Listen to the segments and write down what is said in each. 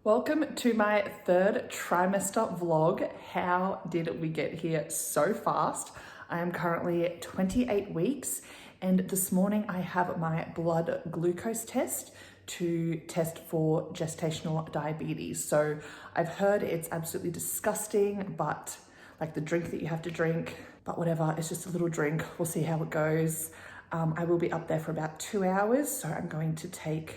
Welcome to my third trimester vlog. How did we get here so fast? I am currently 28 weeks and this morning I have my blood glucose test to test for gestational diabetes. So I've heard it's absolutely disgusting, but like the drink that you have to drink, but whatever, it's just a little drink. We'll see how it goes. I will be up there for about 2 hours, so I'm going to take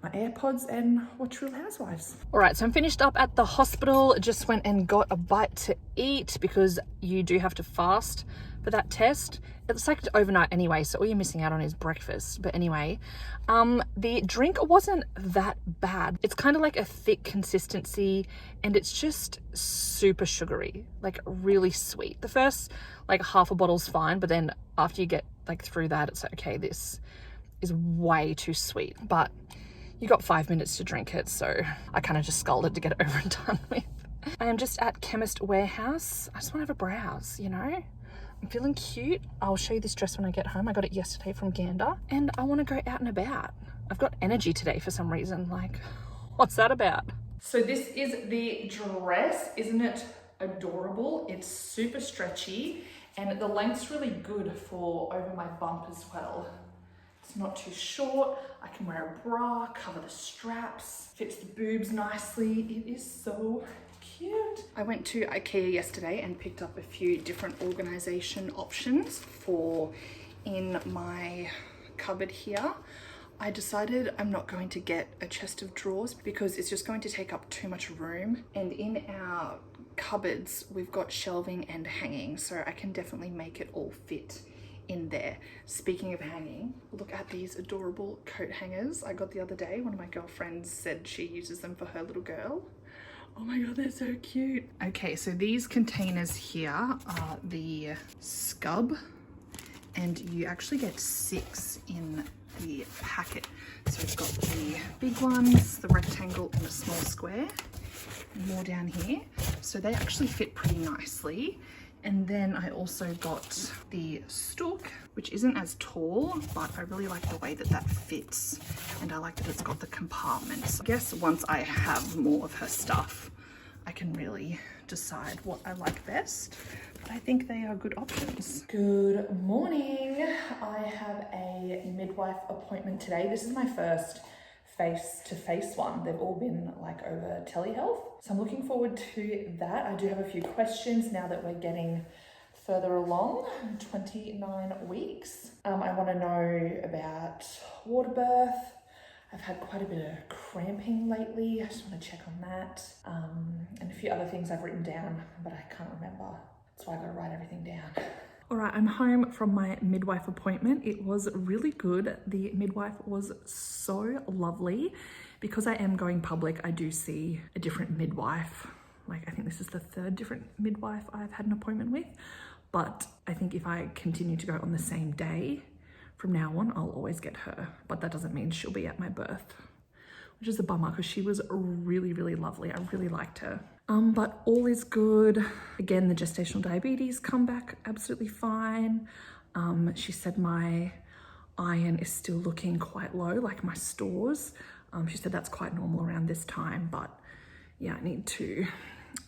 my AirPods and watch Real Housewives. All right, so I'm finished up at the hospital. Just went and got a bite to eat because you do have to fast for that test. It's like overnight anyway, so all you're missing out on is breakfast. But anyway, the drink wasn't that bad. It's kind of like a thick consistency and it's just super sugary, like really sweet. The first like half a bottle's fine, but then after you get like through that, it's like, okay, this is way too sweet. But you got 5 minutes to drink it, so I kind of just sculled it to get it over and done with. I am just at Chemist Warehouse. I just want to have a browse, you know? I'm feeling cute. I'll show you this dress when I get home. I got it yesterday from Ghanda, and I want to go out and about. I've got energy today for some reason. Like, what's that about? So this is the dress. Isn't it adorable? It's super stretchy, and the length's really good for over my bump as well. It's not too short. I can wear a bra, cover the straps, fits the boobs nicely. It is so cute. I went to IKEA yesterday and picked up a few different organization options for in my cupboard here. I decided I'm not going to get a chest of drawers because it's just going to take up too much room. And in our cupboards, we've got shelving and hanging, so I can definitely make it all fit in there. Speaking of hanging, look at these adorable coat hangers I got the other day. One of my girlfriends said she uses them for her little girl. Oh my god, they're so cute. Okay, so these containers here are the scub, and you actually get 6 in the packet. So it's got the big ones, the rectangle and the small square, and more down here. So they actually fit pretty nicely. And then I also got the stalk, which isn't as tall, but I really like the way that that fits. And I like that it's got the compartments. I guess once I have more of her stuff, I can really decide what I like best. But I think they are good options. Good morning. I have a midwife appointment today. This is my first face-to-face one. They've all been like over telehealth. So I'm looking forward to that. I do have a few questions now that we're getting further along, 29 weeks. I want to know about water birth. I've had quite a bit of cramping lately. I just want to check on that. And a few other things I've written down, but I can't remember. That's why I gotta write everything down. All right, I'm home from my midwife appointment. It was really good. The midwife was so lovely. Because I am going public, I do see a different midwife. Like, I think this is the 3rd different midwife I've had an appointment with. But I think if I continue to go on the same day from now on, I'll always get her. But that doesn't mean she'll be at my birth, which is a bummer because she was really, really lovely. I really liked her. But all is good. Again, the gestational diabetes come back absolutely fine. She said my iron is still looking quite low, like my stores. She said that's quite normal around this time, but yeah, I need to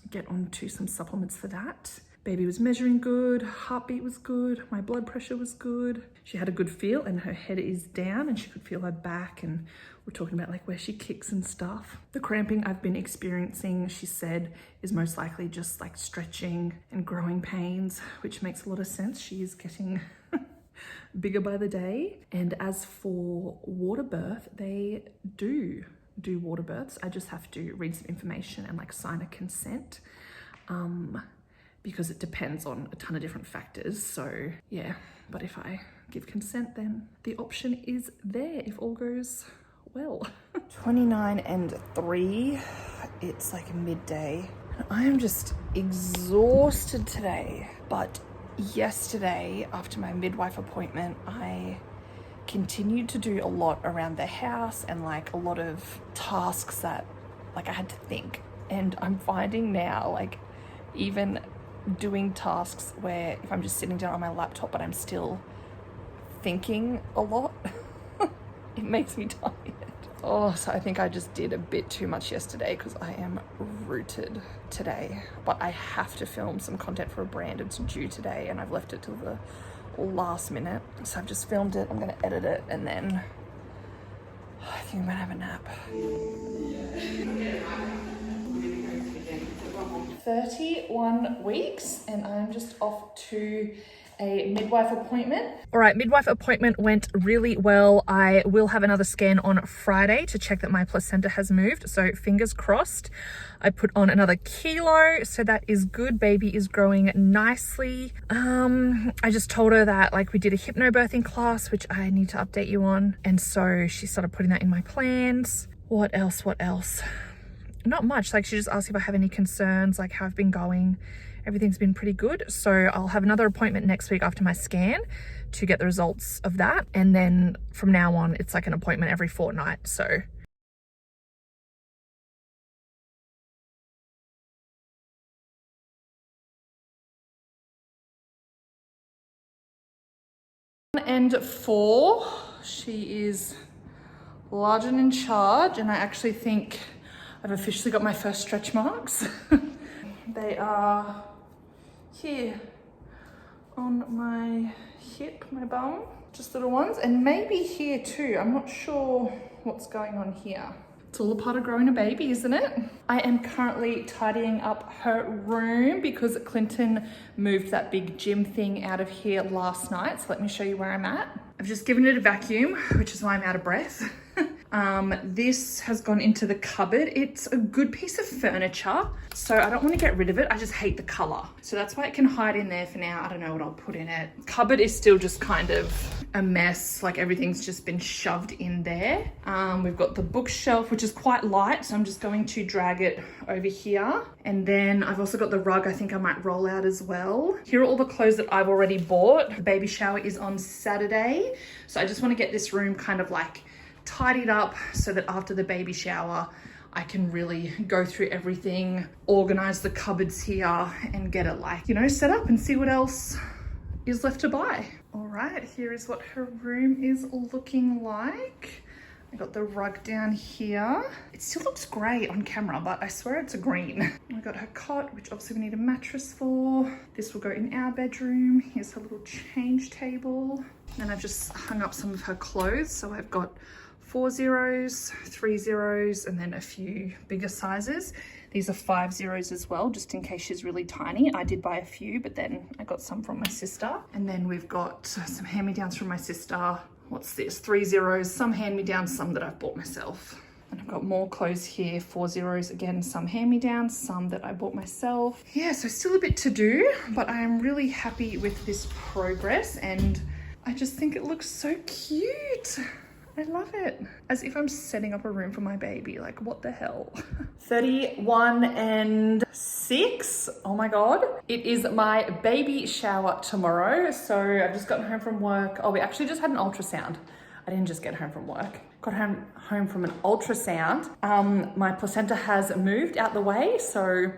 get onto some supplements for that. Baby was measuring good, heartbeat was good, my blood pressure was good. She had a good feel and her head is down and she could feel her back, and we're talking about like where she kicks and stuff. The cramping I've been experiencing, she said, is most likely just like stretching and growing pains, which makes a lot of sense. She is getting bigger by the day. And as for water birth, they do water births. I just have to read some information and like sign a consent. Because it depends on a ton of different factors. So yeah, but if I give consent, then the option is there if all goes well. 29 and 3, it's like midday. I am just exhausted today. But yesterday, after my midwife appointment, I continued to do a lot around the house and like a lot of tasks that like I had to think. And I'm finding now, like even doing tasks where if I'm just sitting down on my laptop but I'm still thinking a lot, it makes me tired. Oh, so I think I just did a bit too much yesterday because I am rooted today. But I have to film some content for a brand. It's due today and I've left it till the last minute. So I've just filmed it. I'm going to edit it and then I think I'm going to have a nap. 31 weeks and I'm just off to a midwife appointment. All right, midwife appointment went really well. I will have another scan on Friday to check that my placenta has moved. So fingers crossed. I put on another kilo, so that is good. Baby is growing nicely. I just told her that like we did a hypnobirthing class, which I need to update you on. And so she started putting that in my plans. What else? Not much. Like she just asked if I have any concerns, like how I've been going. Everything's been pretty good. So I'll have another appointment next week after my scan to get the results of that. And then from now on, it's like an appointment every fortnight. So and 4, she is large and in charge. And I actually think I've officially got my first stretch marks. They are here on my hip, my bum, just little ones, and maybe here too. I'm not sure what's going on here. It's all a part of growing a baby, isn't it? I am currently tidying up her room because Clinton moved that big gym thing out of here last night. So let me show you where I'm at. I've just given it a vacuum, which is why I'm out of breath. This has gone into the cupboard. It's a good piece of furniture, so I don't want to get rid of it. I just hate the color. So that's why it can hide in there for now. I don't know what I'll put in it. Cupboard is still just kind of a mess. Like everything's just been shoved in there. We've got the bookshelf, which is quite light. So I'm just going to drag it over here. And then I've also got the rug I think I might roll out as well. Here are all the clothes that I've already bought. The baby shower is on Saturday. So I just want to get this room kind of like tidied up so that after the baby shower, I can really go through everything, organize the cupboards here and get it like, you know, set up and see what else is left to buy. All right, here is what her room is looking like. I got the rug down here. It still looks grey on camera, but I swear it's a green. I got her cot, which obviously we need a mattress for. This will go in our bedroom. Here's her little change table. And I've just hung up some of her clothes. So I've got 4 zeros, 3 zeros, and then a few bigger sizes. These are 5 zeros as well, just in case she's really tiny. I did buy a few, but then I got some from my sister. And then we've got some hand-me-downs from my sister. What's this? 3 zeros, some hand-me-downs, some that I've bought myself. And I've got more clothes here, 4 zeros, again, some hand-me-downs, some that I bought myself. Yeah, so still a bit to do, but I am really happy with this progress and I just think it looks so cute. I love it. As if I'm setting up a room for my baby. Like, what the hell? 31 and 6. Oh my God. It is my baby shower tomorrow. So I've just gotten home from work. Oh, we actually just had an ultrasound. I didn't just get home from work. Got home from an ultrasound. My placenta has moved out the way. So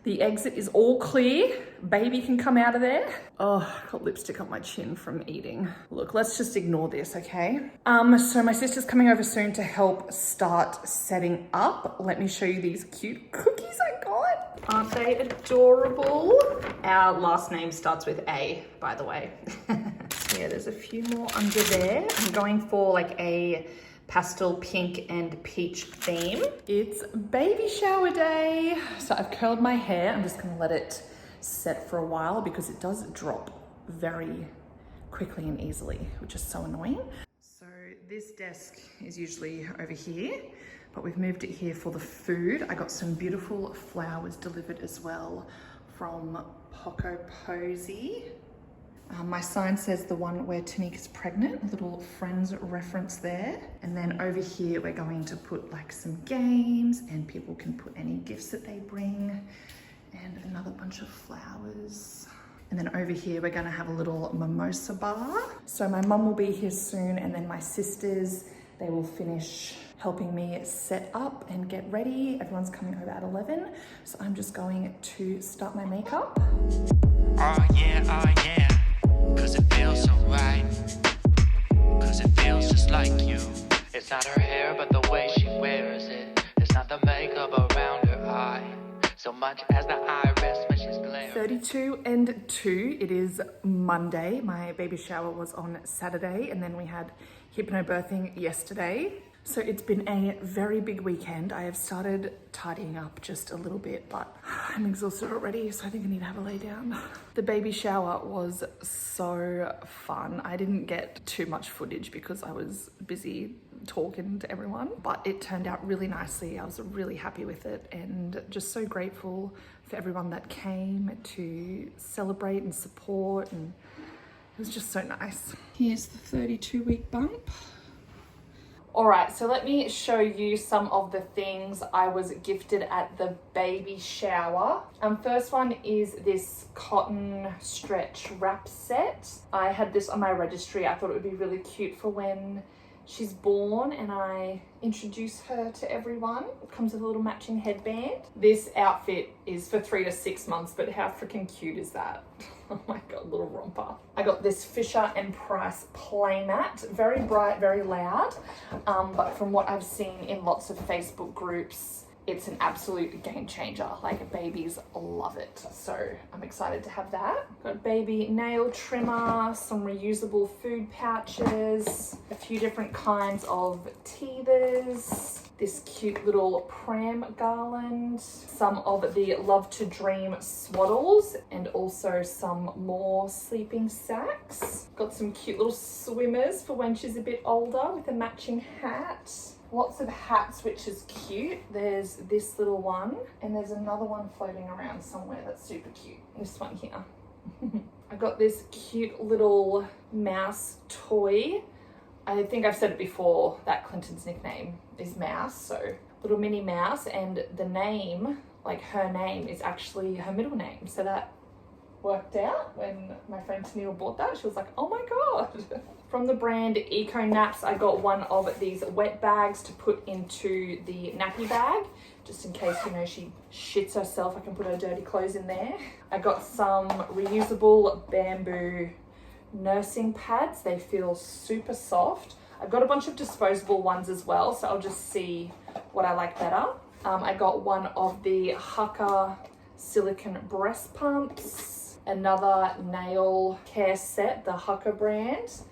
the exit is all clear. Baby can come out of there. Oh, I got lipstick on my chin from eating. Look, let's just ignore this, okay? So my sister's coming over soon to help start setting up. Let me show you these cute cookies I got. Aren't they adorable? Our last name starts with A, by the way. Yeah, there's a few more under there. I'm going for like a pastel pink and peach theme. It's baby shower day. So I've curled my hair. I'm just gonna let it set for a while because it does drop very quickly and easily, which is so annoying. So this desk is usually over here, but we've moved it here for the food. I got some beautiful flowers delivered as well from Poco Posy. My sign says the one where Tanika's pregnant, a little Friends reference there. And then over here, we're going to put like some games and people can put any gifts that they bring and another bunch of flowers. And then over here, we're gonna have a little mimosa bar. So my mum will be here soon and then my sisters, they will finish helping me set up and get ready. Everyone's coming over at 11. So I'm just going to start my makeup. Oh yeah. Cause it feels so right. Cause it feels just like you. It's not her hair, but the way she wears it. It's not the makeup around her eye, so much as the iris when she's glaring. 32 and 2, it is Monday. My baby shower was on Saturday, and then we had hypnobirthing yesterday. So it's been a very big weekend. I have started tidying up just a little bit, but I'm exhausted already, so I think I need to have a lay down. The baby shower was so fun. I didn't get too much footage because I was busy talking to everyone, but it turned out really nicely. I was really happy with it and just so grateful for everyone that came to celebrate and support, and it was just so nice. Here's the 32-week bump. All right, so let me show you some of the things I was gifted at the baby shower. First one is this cotton stretch wrap set. I had this on my registry. I thought it would be really cute for when she's born and I introduce her to everyone. It comes with a little matching headband. This outfit is for 3 to 6 months, but how freaking cute is that? Oh my God, little romper. I got this Fisher and Price playmat, very bright, very loud. But from what I've seen in lots of Facebook groups, it's an absolute game changer. Like, babies love it. So I'm excited to have that. Got baby nail trimmer, some reusable food pouches, a few different kinds of teethers, this cute little pram garland, some of the Love to Dream swaddles, and also some more sleeping sacks. Got some cute little swimmers for when she's a bit older with a matching hat. Lots of hats, which is cute. There's this little one, and there's another one floating around somewhere that's super cute. This one here. I got this cute little mouse toy. I think I've said it before that Clinton's nickname is Mouse, so little Minnie Mouse, and the name, like her name, is actually her middle name. So that worked out when my friend Tennille bought that. She was like, oh my God. From the brand Eco Naps, I got one of these wet bags to put into the nappy bag, just in case, you know, she shits herself, I can put her dirty clothes in there. I got some reusable bamboo nursing pads. They feel super soft. I've got a bunch of disposable ones as well, so I'll just see what I like better. I got one of the Hucker silicone breast pumps, another nail care set, the Hucker brand,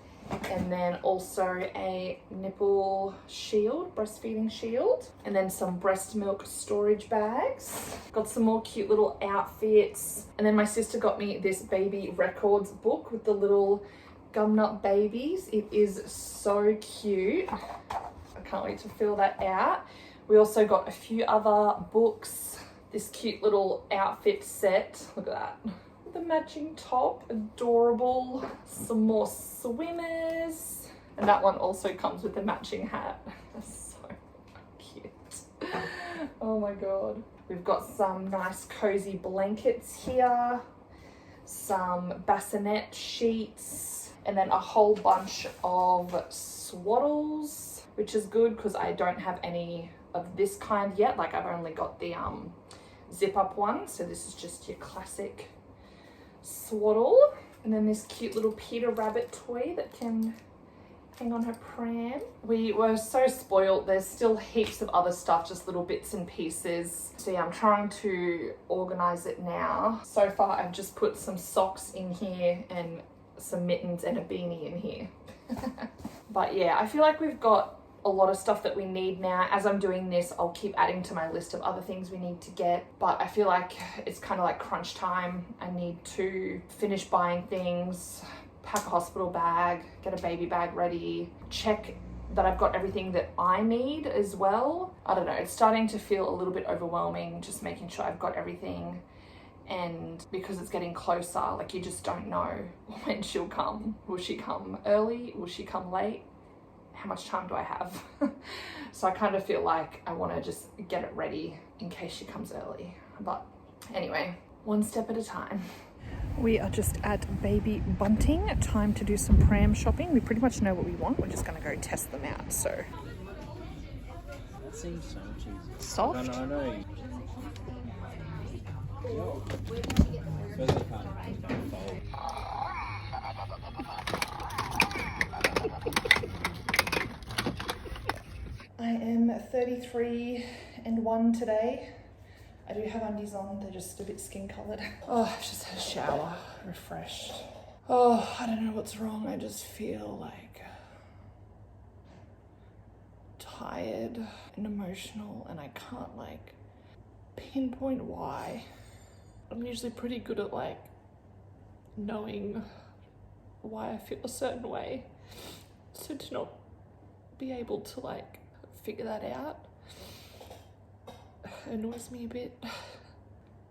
and then also a nipple shield, breastfeeding shield, and then some breast milk storage bags. Got some more cute little outfits, and then my sister got me this baby records book with the little gumnut babies. It is so cute. I can't wait to fill that out. We also got a few other books, this cute little outfit set, look at that, the matching top, adorable. Some more swimmers, and that one also comes with a matching hat. So cute. Oh my God. We've got some nice cozy blankets here, some bassinet sheets, and then a whole bunch of swaddles, which is good because I don't have any of this kind yet. Like, I've only got the zip up one, so this is just your classic swaddle. And then this cute little Peter Rabbit toy that can hang on her pram. We were so spoiled. There's still heaps of other stuff, just little bits and pieces. So yeah, I'm trying to organize it now. So far, I've just put some socks in here and some mittens and a beanie in here. But yeah, I feel like we've got a lot of stuff that we need now. As I'm doing this, I'll keep adding to my list of other things we need to get, but I feel like it's kind of like crunch time. I need to finish buying things, pack a hospital bag, get a baby bag ready, check that I've got everything that I need as well. I don't know, it's starting to feel a little bit overwhelming, just making sure I've got everything. And because it's getting closer, like, you just don't know when she'll come. Will she come early? Will she come late? How much time do I have? So I kind of feel like I want to just get it ready in case she comes early. But anyway, one step at a time. We are just at Baby Bunting. Time to do some pram shopping. We pretty much know what we want. We're just going to go test them out. So That seems so much easier. soft. I know. I am 33 and 1 today. I do have undies on, they're just a bit skin coloured. Oh, I've just had a shower, refreshed. Oh, I don't know what's wrong, I just feel like tired and emotional, and I can't like pinpoint why. I'm usually pretty good at like knowing why I feel a certain way, so to not be able to like figure that out annoys me a bit.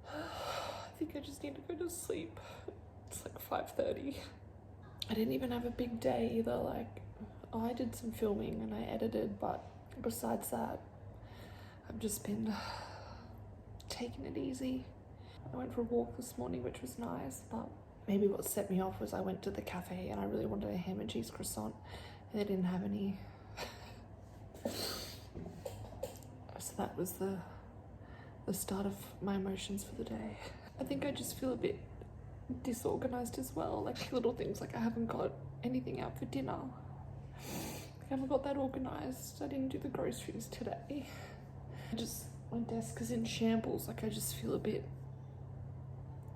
I think I just need to go to sleep. It's like 5:30. I didn't even have a big day either. Like, I did some filming and I edited, but besides that, I've just been taking it easy. I went for a walk this morning, which was nice, but maybe what set me off was I went to the cafe and I really wanted a ham and cheese croissant and they didn't have any. So that was the start of my emotions for the day. I think I just feel a bit disorganized as well, like little things like I haven't got anything out for dinner. I haven't got that organized. I didn't do the groceries today. My desk is in shambles. Like I just feel a bit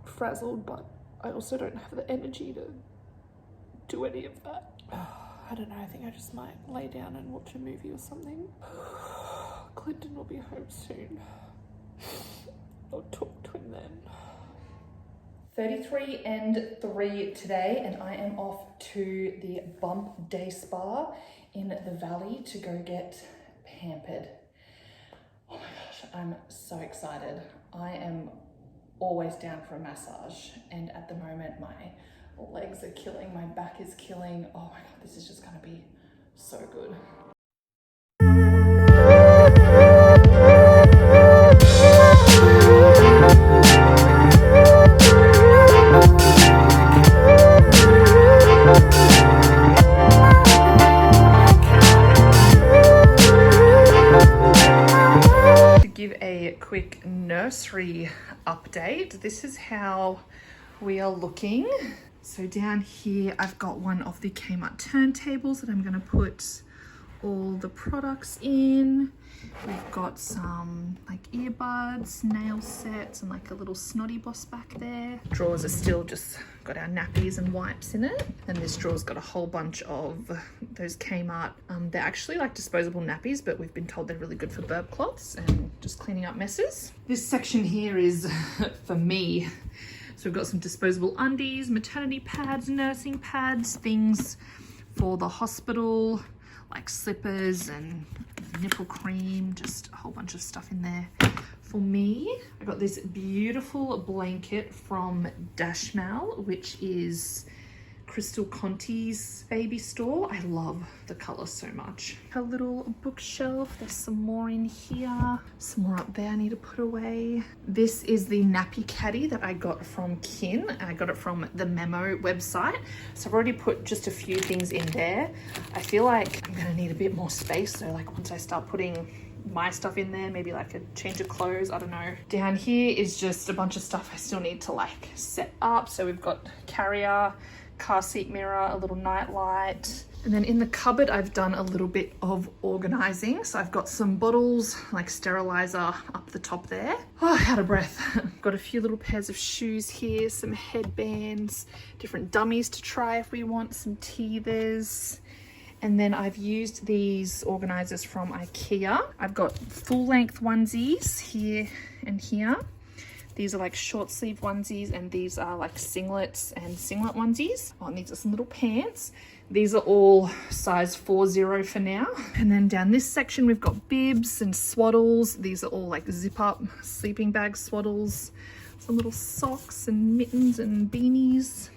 frazzled, but I also don't have the energy to do any of that. I don't know, I think I just might lay down and watch a movie or something. Clinton will be home soon. I'll talk to him then. 33 and 3 today, and I am off to the Bump Day Spa in the Valley to go get pampered. Oh my gosh, I'm so excited. I am always down for a massage, and at the moment my legs are killing, my back is killing. Oh my god, this is just gonna be so good. To give a quick nursery update, this is how we are looking. So down here, I've got one of the Kmart turntables that I'm gonna put all the products in. We've got some like earbuds, nail sets, and like a little snotty boss back there. Drawers are still just got our nappies and wipes in it. And this drawer's got a whole bunch of those Kmart, they're actually like disposable nappies, but we've been told they're really good for burp cloths and just cleaning up messes. This section here is for me. So we've got some disposable undies, maternity pads, nursing pads, things for the hospital, like slippers and nipple cream, just a whole bunch of stuff in there. For me, I got this beautiful blanket from Dashmal, which is Crystal Conti's baby store. I love the color so much. A little bookshelf, there's some more in here, some more up there I need to put away. This is the nappy caddy that I got from Kin. I got it from the Memo website. So I've already put just a few things in there. I feel like I'm gonna need a bit more space, so like once I start putting my stuff in there, maybe like a change of clothes, I don't know. Down here is just a bunch of stuff I still need to like set up. So we've got carrier, car seat mirror, a little night light. And then in the cupboard, I've done a little bit of organizing. So I've got some bottles, like sterilizer up the top there. Oh, out of breath. Got a few little pairs of shoes here, some headbands, different dummies to try if we want, some teethers. And then I've used these organizers from IKEA. I've got full length onesies here and here. These are like short sleeve onesies, and these are like singlets and singlet onesies. Oh, and these are some little pants. These are all size 40 for now. And then down this section, we've got bibs and swaddles. These are all like zip up sleeping bag swaddles. Some little socks and mittens and beanies,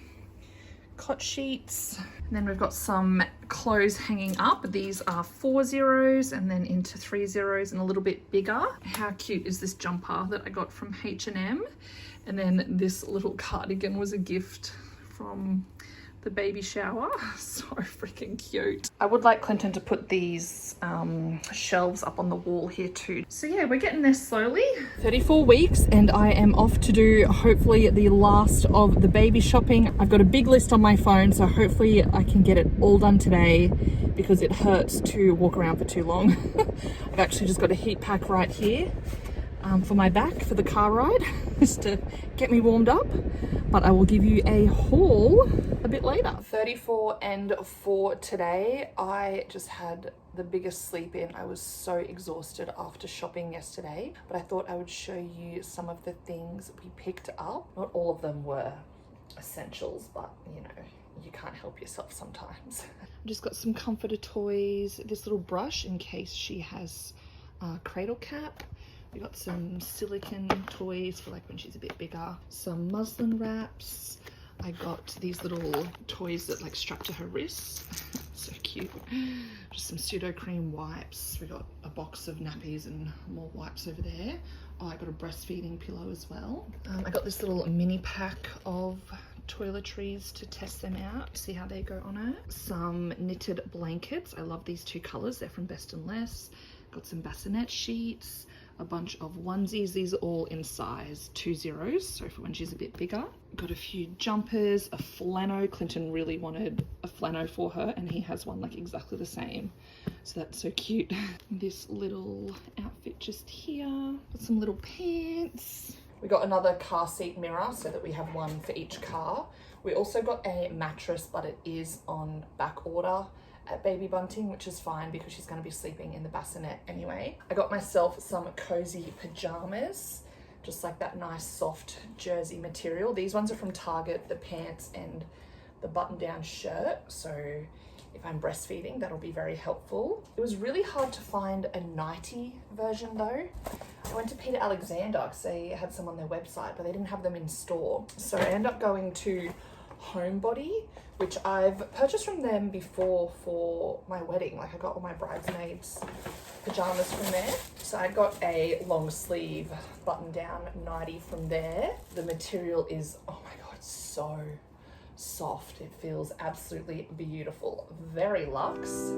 cot sheets. And then we've got some clothes hanging up. These are 40s and then into 30s and a little bit bigger. How cute is this jumper that I got from H&M? And then this little cardigan was a gift from the the baby shower. So freaking cute. I would like Clinton to put these shelves up on the wall here too. So yeah, we're getting there slowly. 34 weeks and I am off to do hopefully the last of the baby shopping. I've got a big list on my phone, so hopefully I can get it all done today because it hurts to walk around for too long. I've actually just got a heat pack right here for my back for the car ride, just to get me warmed up. But I will give you a haul a bit later. 34 and 4 today. I just had the biggest sleep in. I was so exhausted after shopping yesterday, but I thought I would show you some of the things we picked up. Not all of them were essentials, but you know, you can't help yourself sometimes. I just got some comforter toys, this little brush in case she has a cradle cap. We got some silicone toys for like when she's a bit bigger, some muslin wraps. I got these little toys that like strap to her wrists. So cute. Just some pseudo cream wipes. We got a box of nappies and more wipes over there. Oh, I got a breastfeeding pillow as well. I got this little mini pack of toiletries to test them out, see how they go on her. Some knitted blankets. I love these two colors. They're from Best and Less. Got some bassinet sheets, a bunch of onesies. These are all in size 2-0, so for when she's a bit bigger. Got a few jumpers, a flannel. Clinton really wanted a flannel for her and he has one like exactly the same, so that's so cute. This little outfit just here. Got some little pants. We got another car seat mirror so that we have one for each car. We also got a mattress, but it is on back order at Baby Bunting, which is fine because she's going to be sleeping in the bassinet anyway. I got myself some cozy pajamas, just like that nice soft jersey material. These ones are from Target, the pants and the button-down shirt, so if I'm breastfeeding that'll be very helpful. It was really hard to find a nightie version though. I went to Peter Alexander because they had some on their website, but they didn't have them in store, so I ended up going to Homebody, which I've purchased from them before for my wedding. Like I got all my bridesmaids pajamas from there. So I got a long sleeve button down nightie from there. The material is, oh my God, so soft. It feels absolutely beautiful. Very luxe.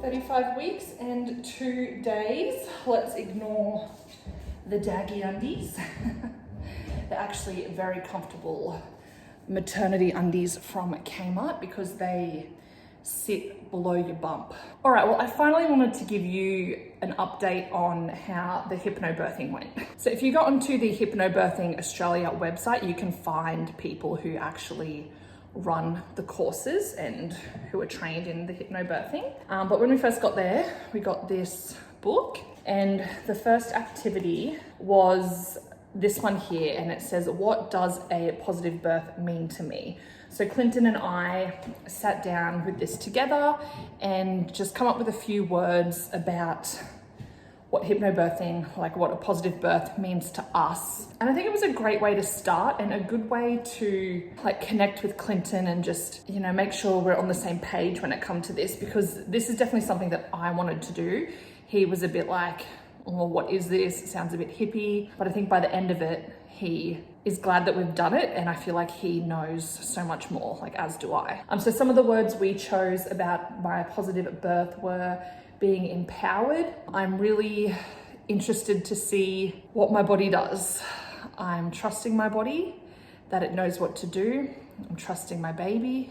35 weeks and 2 days. Let's ignore the daggy undies. They're actually very comfortable maternity undies from Kmart because they sit below your bump. All right, well, I finally wanted to give you an update on how the hypnobirthing went. So if you go onto the Hypnobirthing Australia website, you can find people who actually run the courses and who are trained in the hypnobirthing. But when we first got there, we got this book, and the first activity was this one here, and it says, what does a positive birth mean to me? So Clinton and I sat down with this together and just come up with a few words about what hypnobirthing, like what a positive birth means to us. And I think it was a great way to start and a good way to like connect with Clinton and just, you know, make sure we're on the same page when it comes to this, because this is definitely something that I wanted to do. He was a bit like, oh, what is this? It sounds a bit hippie. But I think by the end of it, he is glad that we've done it, and I feel like he knows so much more, like as do I. So some of the words we chose about my positive birth were being empowered. I'm really interested to see what my body does. I'm trusting my body, that it knows what to do. I'm trusting my baby,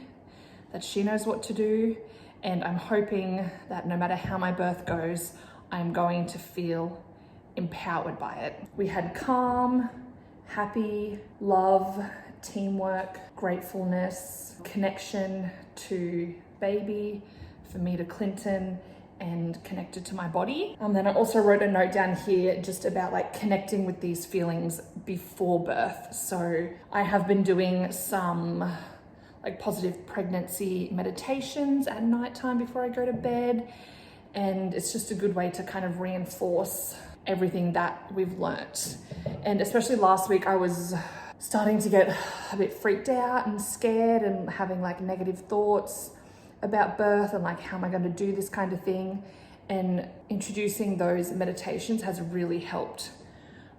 that she knows what to do. And I'm hoping that no matter how my birth goes, I'm going to feel empowered by it. We had calm, happy, love, teamwork, gratefulness, connection to baby, for me to Clinton, and connected to my body. Then I also wrote a note down here just about like connecting with these feelings before birth. So I have been doing some like positive pregnancy meditations at nighttime before I go to bed. And it's just a good way to kind of reinforce everything that we've learnt. And especially last week, I was starting to get a bit freaked out and scared and having like negative thoughts about birth and like, how am I going to do this kind of thing? And introducing those meditations has really helped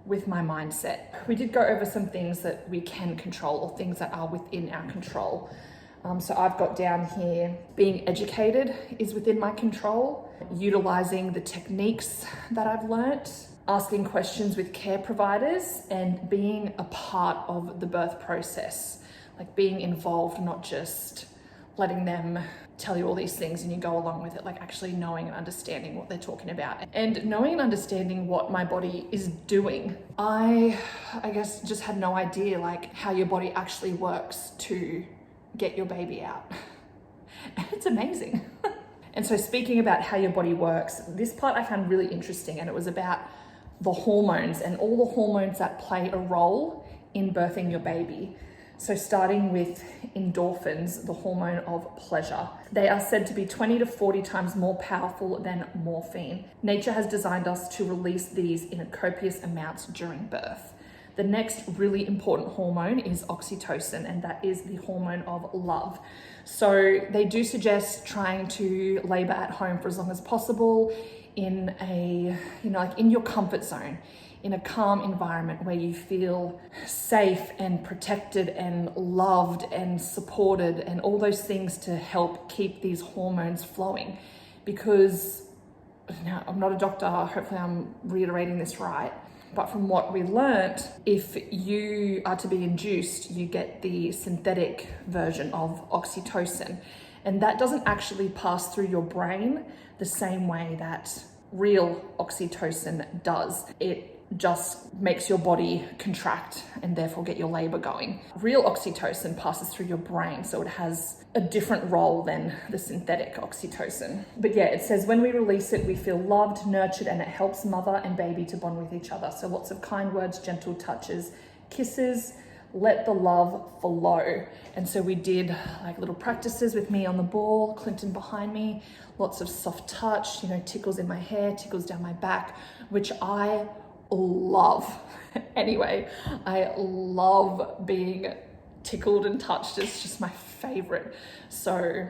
with my mindset. We did go over some things that we can control, or things that are within our control. So I've got down here, being educated is within my control, utilizing the techniques that I've learnt, asking questions with care providers, and being a part of the birth process, like being involved, not just letting them tell you all these things and you go along with it, like actually knowing and understanding what they're talking about, and knowing and understanding what my body is doing. I guess just had no idea like how your body actually works to get your baby out. And it's amazing. And so speaking about how your body works, this part I found really interesting, and it was about the hormones and all the hormones that play a role in birthing your baby. So starting with endorphins, the hormone of pleasure. They are said to be 20 to 40 times more powerful than morphine. Nature has designed us to release these in copious amounts during birth. The next really important hormone is oxytocin, and that is the hormone of love. So they do suggest trying to labor at home for as long as possible in a, like in your comfort zone, in a calm environment where you feel safe and protected and loved and supported, and all those things to help keep these hormones flowing. Because now, I'm not a doctor, hopefully I'm reiterating this right, but from what we learnt, if you are to be induced, you get the synthetic version of oxytocin. And that doesn't actually pass through your brain the same way that real oxytocin does. It just makes your body contract and therefore get your labor going. Real oxytocin passes through your brain, so it has a different role than the synthetic oxytocin. But yeah, it says when we release it, we feel loved, nurtured, and it helps mother and baby to bond with each other. So lots of kind words, gentle touches, kisses, let the love flow. And so we did like little practices with me on the ball, Clinton behind me, lots of soft touch, tickles in my hair, tickles down my back, which I love. Anyway, I love being tickled and touched. It's just my favorite. So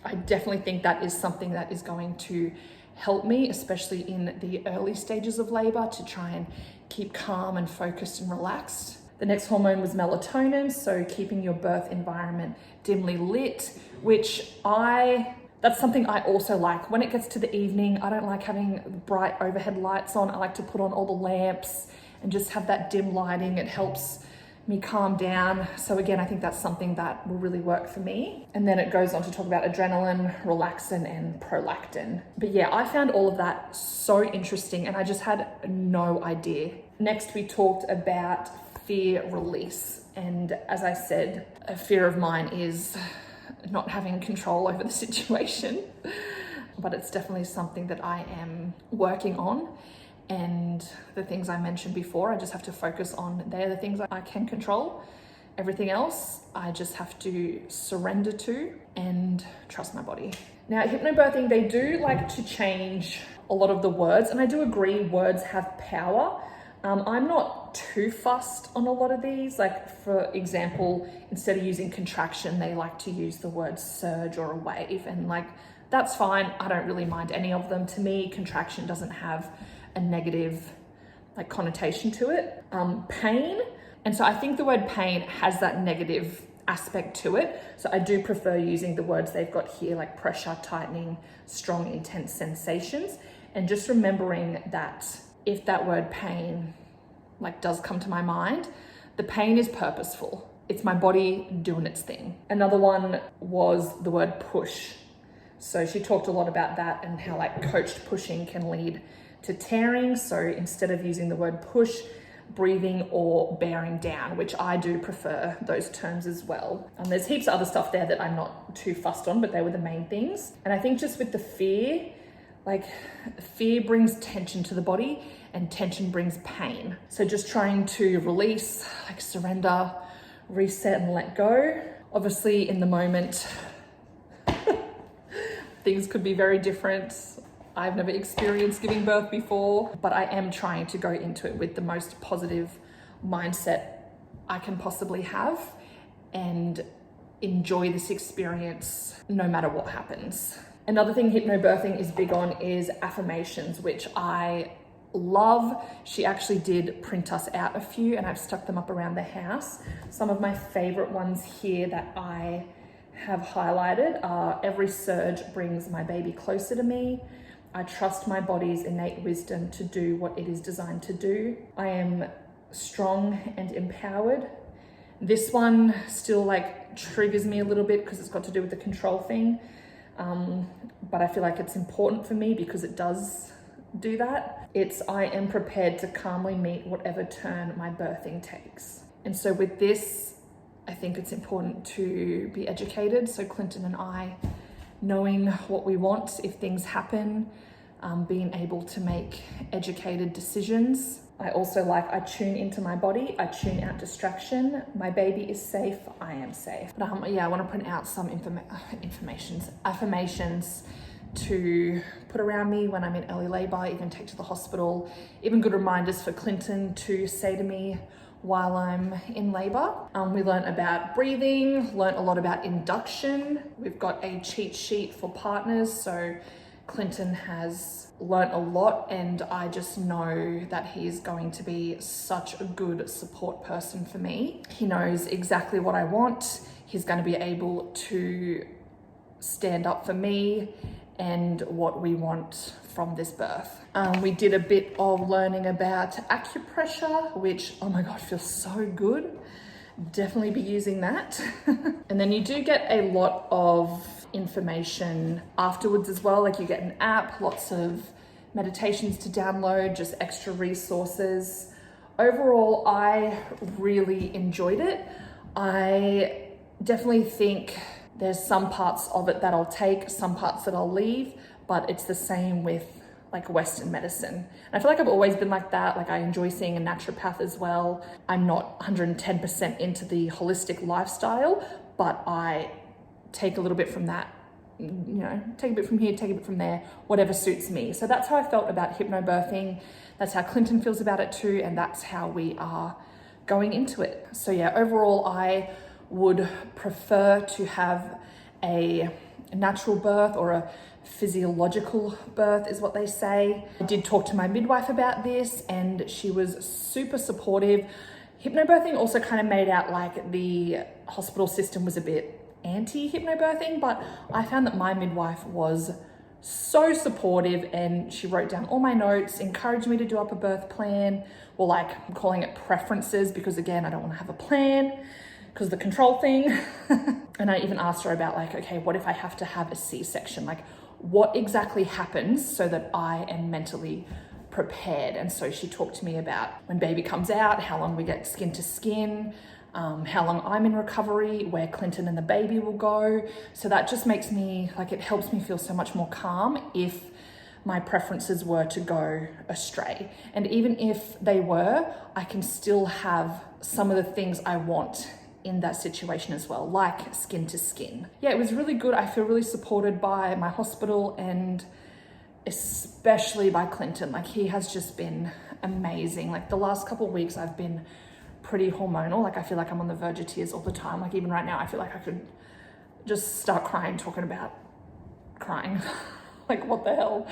I definitely think that is something that is going to help me, especially in the early stages of labor, to try and keep calm and focused and relaxed. The next hormone was melatonin, so keeping your birth environment dimly lit, which that's something I also like. When it gets to the evening, I don't like having bright overhead lights on. I like to put on all the lamps and just have that dim lighting. It helps me calm down. So again, I think that's something that will really work for me. And then it goes on to talk about adrenaline, relaxin, and prolactin. But yeah, I found all of that so interesting, and I just had no idea. Next, we talked about fear release. And as I said, a fear of mine is not having control over the situation, but it's definitely something that I am working on. And the things I mentioned before, I just have to focus on. They're the things I can control. Everything else, I just have to surrender to and trust my body. Now, hypnobirthing, they do like to change a lot of the words, and I do agree words have power. I'm not too fussed on a lot of these. Like, for example, instead of using contraction, they like to use the word surge or a wave, and like, that's fine. I don't really mind any of them. To me, contraction doesn't have a negative like connotation to it. Pain, and so I think the word pain has that negative aspect to it. So I do prefer using the words they've got here, like pressure, tightening, strong, intense sensations, and just remembering that if that word pain like does come to my mind, the pain is purposeful. It's my body doing its thing. Another one was the word push. So she talked a lot about that and how like coached pushing can lead to tearing. So instead of using the word push, breathing or bearing down, which I do prefer those terms as well. There's heaps of other stuff there that I'm not too fussed on, but they were the main things. And I think just with the fear, like fear brings tension to the body and tension brings pain. So just trying to release, like surrender, reset and let go. Obviously in the moment, things could be very different. I've never experienced giving birth before, but I am trying to go into it with the most positive mindset I can possibly have and enjoy this experience no matter what happens. Another thing hypnobirthing is big on is affirmations, which I love. She actually did print us out a few and I've stuck them up around the house. Some of my favorite ones here that I have highlighted are: every surge brings my baby closer to me. I trust my body's innate wisdom to do what it is designed to do. I am strong and empowered. This one still like triggers me a little bit because it's got to do with the control thing. But I feel like it's important for me because it does do that. It's: I am prepared to calmly meet whatever turn my birthing takes. And so with this, I think it's important to be educated. So Clinton and I, knowing what we want if things happen, being able to make educated decisions. I also I tune into my body, I tune out distraction. My baby is safe, I am safe. But yeah, I want to print out some affirmations to put around me when I'm in early labor, even take to the hospital, even good reminders for Clinton to say to me while I'm in labor. We learned about breathing, learned a lot about induction. We've got a cheat sheet for partners, so Clinton has learnt a lot, and I just know that he's going to be such a good support person for me. He knows exactly what I want. He's going to be able to stand up for me and what we want from this birth. We did a bit of learning about acupressure, which, oh my God, feels so good. Definitely be using that. And then you do get a lot of information afterwards as well. Like you get an app, lots of meditations to download, just extra resources. Overall, I really enjoyed it. I definitely think there's some parts of it that I'll take, some parts that I'll leave, but it's the same with like Western medicine. And I feel like I've always been like that. Like I enjoy seeing a naturopath as well. I'm not 110% into the holistic lifestyle, but I take a little bit from that, you know, take a bit from here, take a bit from there, whatever suits me. So that's how I felt about hypnobirthing. That's how Clinton feels about it too. And that's how we are going into it. So yeah, overall, I would prefer to have a natural birth or a physiological birth is what they say. I did talk to my midwife about this and she was super supportive. Hypnobirthing also kind of made out like the hospital system was a bit anti-hypnobirthing, but I found that my midwife was so supportive and she wrote down all my notes, encouraged me to do up a birth plan, or like I'm calling it preferences because again, I don't want to have a plan because of the control thing. And I even asked her about like, okay, what if I have to have a C-section? Like what exactly happens so that I am mentally prepared? And so she talked to me about when baby comes out, how long we get skin to skin, how long I'm in recovery, where Clinton and the baby will go. So that just makes me, like, it helps me feel so much more calm if my preferences were to go astray. And even if they were, I can still have some of the things I want in that situation as well, like skin to skin. Yeah, it was really good. I feel really supported by my hospital and especially by Clinton. Like he has just been amazing. Like the last couple of weeks I've been pretty hormonal. Like I feel like I'm on the verge of tears all the time. Like even right now, I feel like I could just start crying, talking about crying. Like what the hell?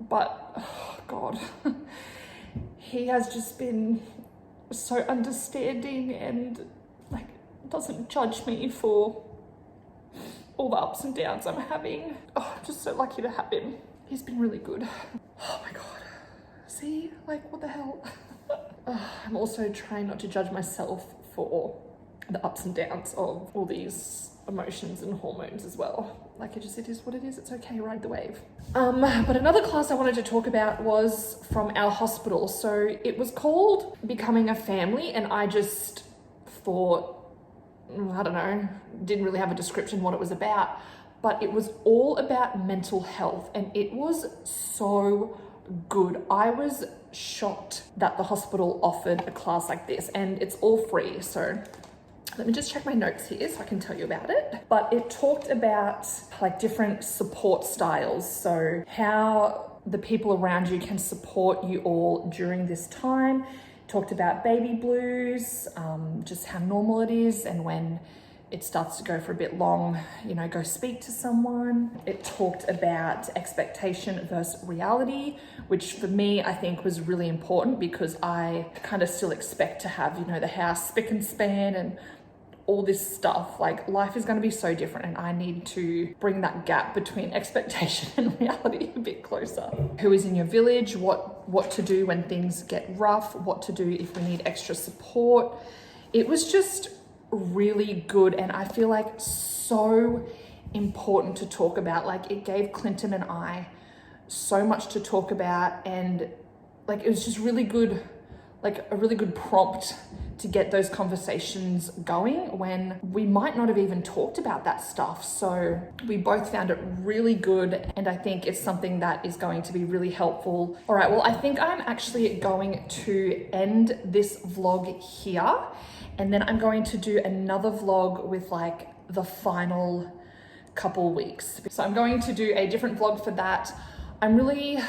But oh God, he has just been so understanding and like doesn't judge me for all the ups and downs I'm having. Oh, I'm just so lucky to have him. He's been really good. Oh my God. See, like what the hell? I'm also trying not to judge myself for the ups and downs of all these emotions and hormones as well. Like it is what it is. It's okay, ride the wave. But another class I wanted to talk about was from our hospital. So it was called Becoming a Family, and I just thought, I don't know, didn't really have a description what it was about, but it was all about mental health and it was so good. I was shocked that the hospital offered a class like this and it's all free. So let me just check my notes here so I can tell you about it. But it talked about like different support styles. So how the people around you can support you all during this time. Talked about baby blues, just how normal it is, and when it starts to go for a bit long, you know, go speak to someone. It talked about expectation versus reality, which for me, I think was really important because I kind of still expect to have, you know, the house spick and span and all this stuff. Like life is going to be so different, and I need to bring that gap between expectation and reality a bit closer. Who is in your village, what to do when things get rough, what to do if we need extra support. It was just really good, and I feel like so important to talk about. Like it gave Clinton and I so much to talk about, and like it was just really good, like a really good prompt to get those conversations going when we might not have even talked about that stuff. So we both found it really good, and I think it's something that is going to be really helpful. All right, well, I think I'm actually going to end this vlog here, and then I'm going to do another vlog with like the final couple weeks. So I'm going to do a different vlog for that. I'm really,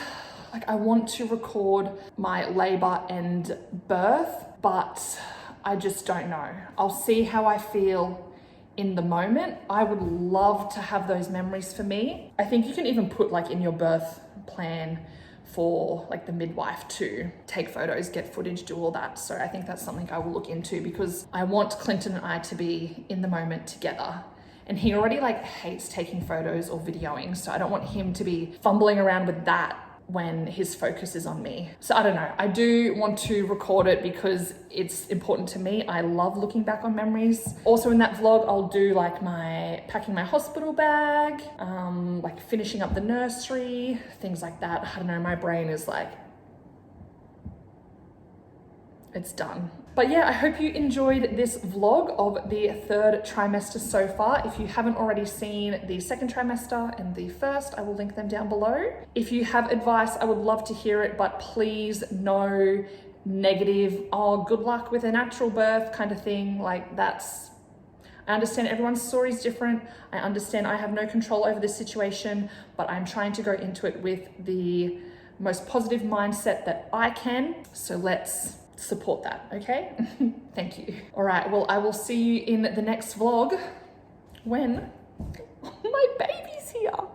like, I want to record my labor and birth, but I just don't know. I'll see how I feel in the moment. I would love to have those memories for me. I think you can even put like in your birth plan for like the midwife to take photos, get footage, do all that. So I think that's something I will look into because I want Clinton and I to be in the moment together. And he already like hates taking photos or videoing. So I don't want him to be fumbling around with that when his focus is on me. So I don't know, I do want to record it because it's important to me. I love looking back on memories. Also in that vlog, I'll do like my packing my hospital bag, like finishing up the nursery, things like that. I don't know, my brain is like, it's done. But yeah, I hope you enjoyed this vlog of the 3rd trimester so far. If you haven't already seen the 2nd trimester and the 1st, I will link them down below. If you have advice, I would love to hear it, but please no negative, oh, good luck with a natural birth kind of thing. Like that's, I understand everyone's story is different. I understand I have no control over this situation, but I'm trying to go into it with the most positive mindset that I can. So let's support that, okay? Thank you. All right, well, I will see you in the next vlog when my baby's here.